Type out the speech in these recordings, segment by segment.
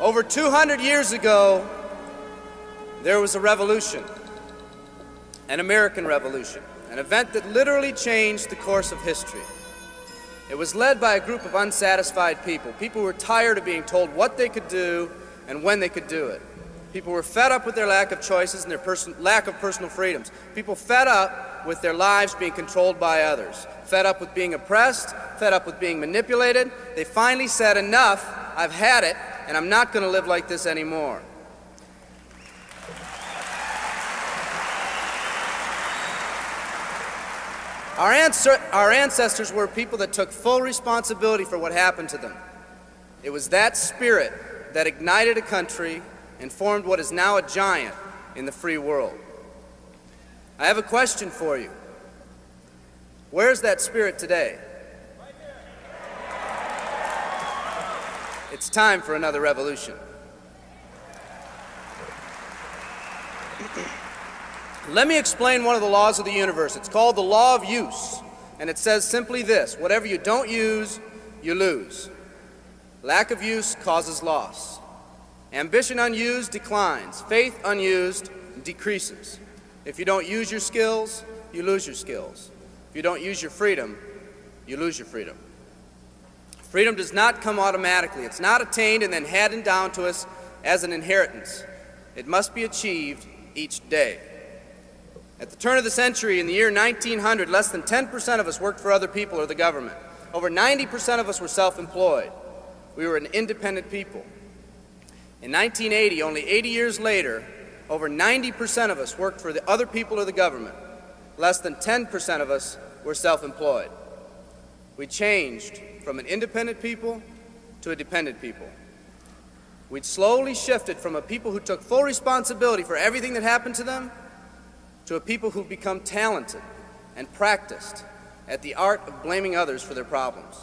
Over 200 years ago, there was a revolution, an American Revolution, an event that literally changed the course of history. It was led by a group of unsatisfied people who were tired of being told what they could do and when they could do it. People were fed up with their lack of choices and their lack of personal freedoms. People fed up with their lives being controlled by others, fed up with being oppressed, fed up with being manipulated. They finally said, enough, I've had it, and I'm not going to live like this anymore. Our ancestors were people that took full responsibility for what happened to them. It was that spirit that ignited a country and formed what is now a giant in the free world. I have a question for you. Where's that spirit today? It's time for another revolution. Let me explain one of the laws of the universe. It's called the law of use, and it says simply this: whatever you don't use, you lose. Lack of use causes loss. Ambition unused declines. Faith unused decreases. If you don't use your skills, you lose your skills. If you don't use your freedom, you lose your freedom. Freedom does not come automatically. It's not attained and then handed down to us as an inheritance. It must be achieved each day. At the turn of the century, in the year 1900, less than 10% of us worked for other people or the government. Over 90% of us were self-employed. We were an independent people. In 1980, only 80 years later, over 90% of us worked for the other people or the government. Less than 10% of us were self-employed. We changed from an independent people to a dependent people. We'd slowly shifted from a people who took full responsibility for everything that happened to them to a people who've become talented and practiced at the art of blaming others for their problems.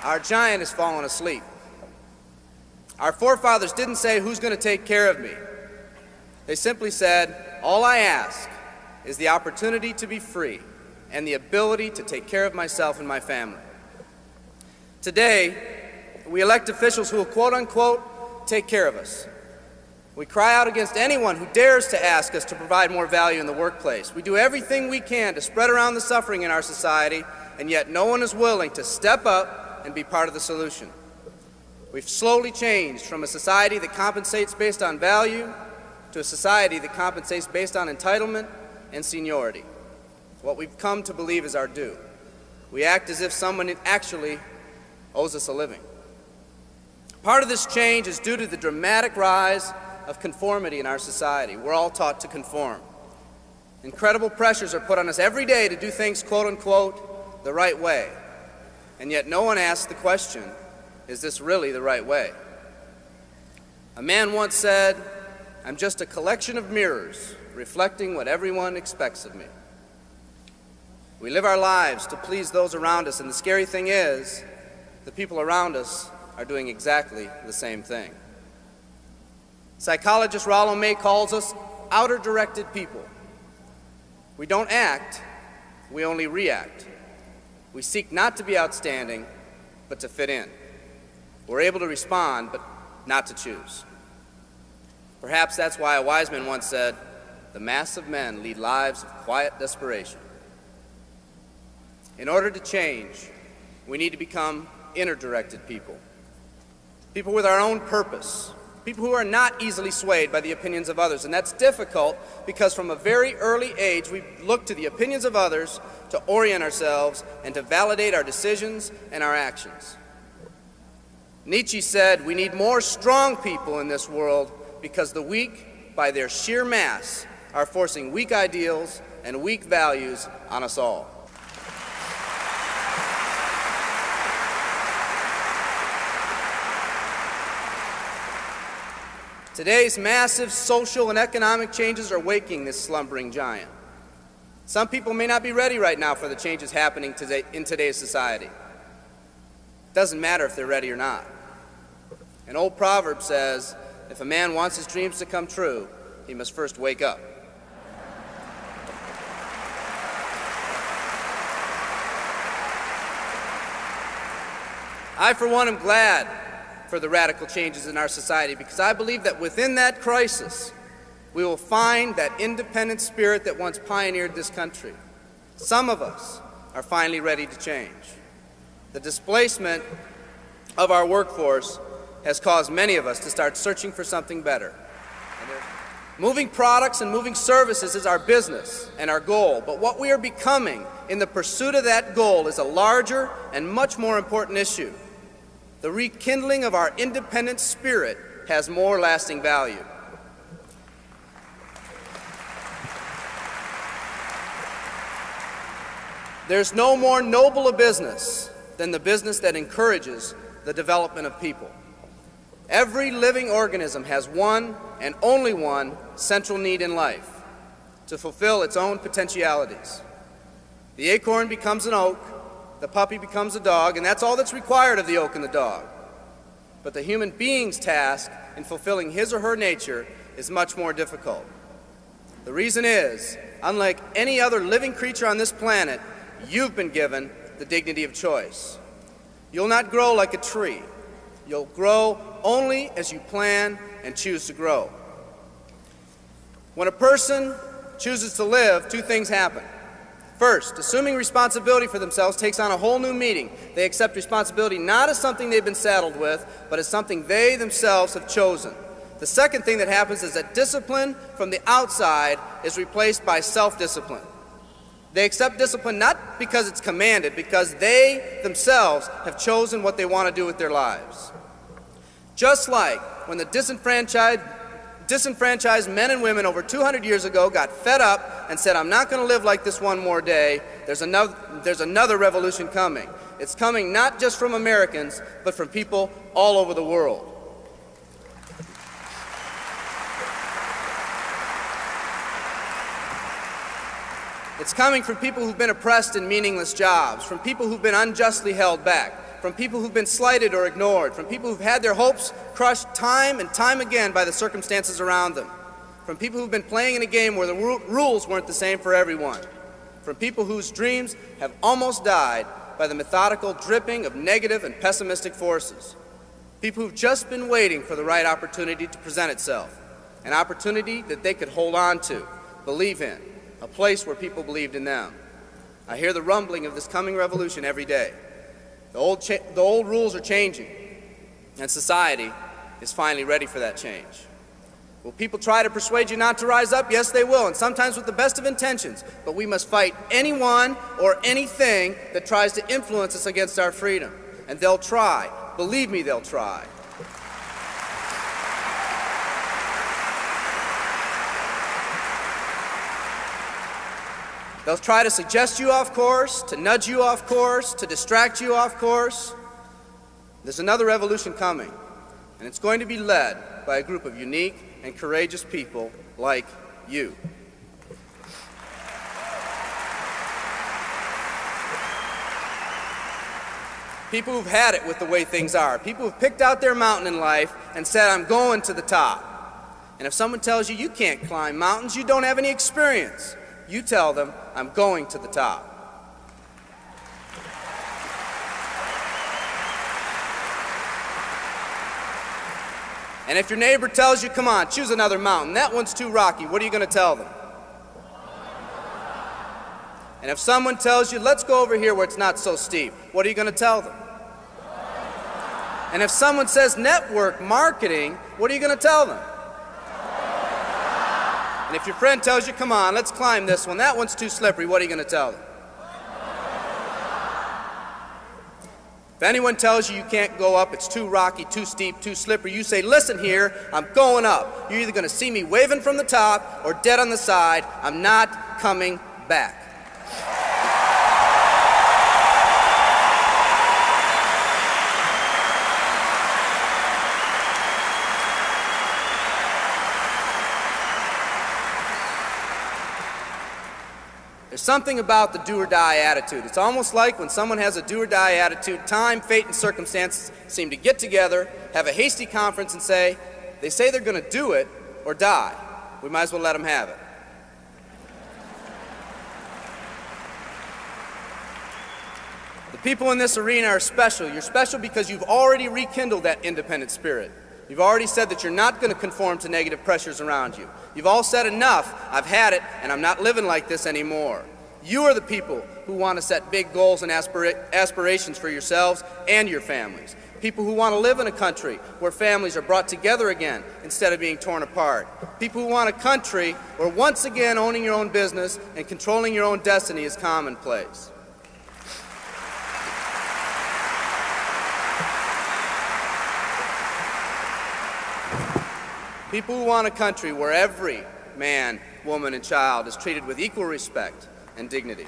Our giant has fallen asleep. Our forefathers didn't say, who's going to take care of me? They simply said, all I ask is the opportunity to be free and the ability to take care of myself and my family. Today, we elect officials who will, quote unquote, take care of us. We cry out against anyone who dares to ask us to provide more value in the workplace. We do everything we can to spread around the suffering in our society, and yet no one is willing to step up and be part of the solution. We've slowly changed from a society that compensates based on value to a society that compensates based on entitlement and seniority. What we've come to believe is our due. We act as if someone actually owes us a living. Part of this change is due to the dramatic rise of conformity in our society. We're all taught to conform. Incredible pressures are put on us every day to do things, quote unquote, the right way. And yet no one asks the question, is this really the right way? A man once said, I'm just a collection of mirrors reflecting what everyone expects of me. We live our lives to please those around us, and the scary thing is, the people around us are doing exactly the same thing. Psychologist Rollo May calls us outer-directed people. We don't act, we only react. We seek not to be outstanding, but to fit in. We're able to respond, but not to choose. Perhaps that's why a wise man once said, the mass of men lead lives of quiet desperation. In order to change, we need to become inner-directed people. People with our own purpose. People who are not easily swayed by the opinions of others. And that's difficult because from a very early age, we look to the opinions of others to orient ourselves and to validate our decisions and our actions. Nietzsche said, we need more strong people in this world because the weak, by their sheer mass, are forcing weak ideals and weak values on us all. Today's massive social and economic changes are waking this slumbering giant. Some people may not be ready right now for the changes happening today in today's society. It doesn't matter if they're ready or not. An old proverb says, if a man wants his dreams to come true, he must first wake up. I, for one, am glad for the radical changes in our society because I believe that within that crisis, we will find that independent spirit that once pioneered this country. Some of us are finally ready to change. The displacement of our workforce has caused many of us to start searching for something better. Moving products and moving services is our business and our goal, but what we are becoming in the pursuit of that goal is a larger and much more important issue. The rekindling of our independent spirit has more lasting value. There's no more noble a business than the business that encourages the development of people. Every living organism has one and only one central need in life: to fulfill its own potentialities. The acorn becomes an oak, the puppy becomes a dog, and that's all that's required of the oak and the dog. But the human being's task in fulfilling his or her nature is much more difficult. The reason is, unlike any other living creature on this planet, you've been given the dignity of choice. You'll not grow like a tree. You'll grow only as you plan and choose to grow. When a person chooses to live, two things happen. First, assuming responsibility for themselves takes on a whole new meaning. They accept responsibility not as something they've been saddled with, but as something they themselves have chosen. The second thing that happens is that discipline from the outside is replaced by self-discipline. They accept discipline not because it's commanded, because they themselves have chosen what they want to do with their lives. Just like when the disenfranchised men and women over 200 years ago got fed up and said, "I'm not going to live like this one more day," there's another revolution coming. It's coming not just from Americans, but from people all over the world. It's coming from people who've been oppressed in meaningless jobs, from people who've been unjustly held back, from people who've been slighted or ignored, from people who've had their hopes crushed time and time again by the circumstances around them, from people who've been playing in a game where the rules weren't the same for everyone, from people whose dreams have almost died by the methodical dripping of negative and pessimistic forces, people who've just been waiting for the right opportunity to present itself, an opportunity that they could hold on to, believe in, a place where people believed in them. I hear the rumbling of this coming revolution every day. The old rules are changing, and society is finally ready for that change. Will people try to persuade you not to rise up? Yes, they will, and sometimes with the best of intentions. But we must fight anyone or anything that tries to influence us against our freedom. And they'll try. Believe me, they'll try. They'll try to suggest you off course, to nudge you off course, to distract you off course. There's another revolution coming, and it's going to be led by a group of unique and courageous people like you. People who've had it with the way things are. People who've picked out their mountain in life and said, "I'm going to the top." And if someone tells you you can't climb mountains, you don't have any experience. You tell them, "I'm going to the top." And if your neighbor tells you, "Come on, choose another mountain, that one's too rocky," what are you going to tell them? And if someone tells you, "Let's go over here where it's not so steep," what are you going to tell them? And if someone says network marketing, what are you going to tell them? And if your friend tells you, "Come on, let's climb this one, that one's too slippery," what are you going to tell them? If anyone tells you you can't go up, it's too rocky, too steep, too slippery, you say, "Listen here, I'm going up. You're either going to see me waving from the top or dead on the side. I'm not coming back." There's something about the do-or-die attitude. It's almost like when someone has a do-or-die attitude, time, fate, and circumstances seem to get together, have a hasty conference, and say, they say they're going to do it or die. We might as well let them have it. The people in this arena are special. You're special because you've already rekindled that independent spirit. You've already said that you're not going to conform to negative pressures around you. You've all said enough, I've had it, and I'm not living like this anymore. You are the people who want to set big goals and aspirations for yourselves and your families. People who want to live in a country where families are brought together again instead of being torn apart. People who want a country where once again owning your own business and controlling your own destiny is commonplace. People who want a country where every man, woman, and child is treated with equal respect and dignity.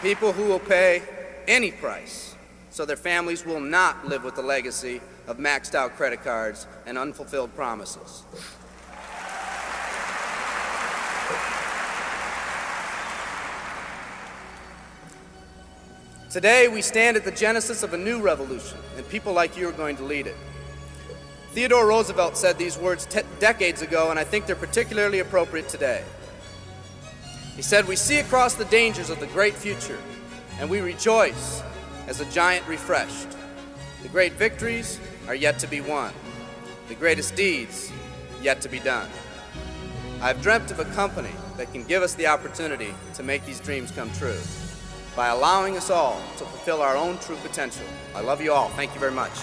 People who will pay any price so their families will not live with the legacy of maxed out credit cards and unfulfilled promises. Today, we stand at the genesis of a new revolution, and people like you are going to lead it. Theodore Roosevelt said these words decades ago, and I think they're particularly appropriate today. He said, "We see across the dangers of the great future, and we rejoice as a giant refreshed. The great victories are yet to be won, the greatest deeds yet to be done. I've dreamt of a company that can give us the opportunity to make these dreams come true by allowing us all to fulfill our own true potential. I love you all. Thank you very much."